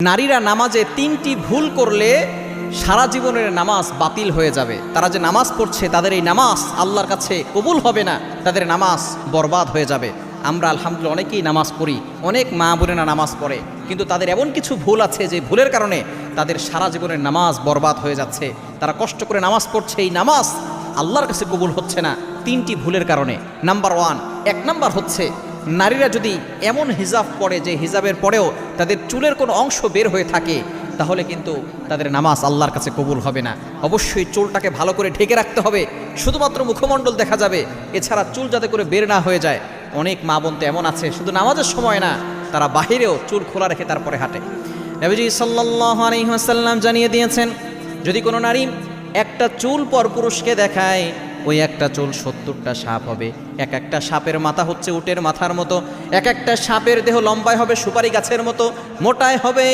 নারীরা নামাজে ৩টি ভুল করলে সারা জীবনের নামাজ বাতিল হয়ে যাবে। তারা যে নামাজ পড়ছে তাদের এই নামাজ আল্লাহর কাছে কবুল হবে না, তাদের নামাজ বরবাদ হয়ে যাবে। আমরা আলহামদুলিল্লাহ অনেকেই নামাজ পড়ি, অনেক মা বোনেরা নামাজ পড়ে, কিন্তু তাদের এমন কিছু ভুল আছে যে ভুলের কারণে তাদের সারা জীবনের নামাজ বরবাদ হয়ে যাচ্ছে। তারা কষ্ট করে নামাজ পড়ছে, এই নামাজ আল্লাহর কাছে কবুল হচ্ছে না ৩টি ভুলের কারণে। নাম্বার 1, 1 নাম্বার হচ্ছে নারীরা যদি এমন হিজাব পরে যে হিজাবের পরেও তাদের চুলের কোনো অংশ বের হয়ে থাকে, তাহলে কিন্তু তাদের নামাজ আল্লাহর কাছে কবুল হবে না। অবশ্যই চুলটাকে ভালো করে ঢেকে রাখতে হবে, শুধুমাত্র মুখমণ্ডল দেখা যাবে, এছাড়া চুল যাতে করে বের না হয়ে যায়। অনেক মা বোন তো এমন আছে শুধু নামাজের সময় না, তারা বাহিরেও চুল খোলা রেখে তারপরে হাঁটে। নবীজি সাল্লাল্লাহু আলাইহি ওয়াসাল্লাম জানিয়ে দিয়েছেন, যদি কোনো নারী একটা চুল পর পুরুষকে দেখায়, ওই একটা চুল 70টা সাপ হবে। এক একটা সাপের মাথা হচ্ছে উটের মাথার মতো, এক একটা সাপের দেহ লম্বায় হবে সুপারি গাছের মতো, মোটায় হবে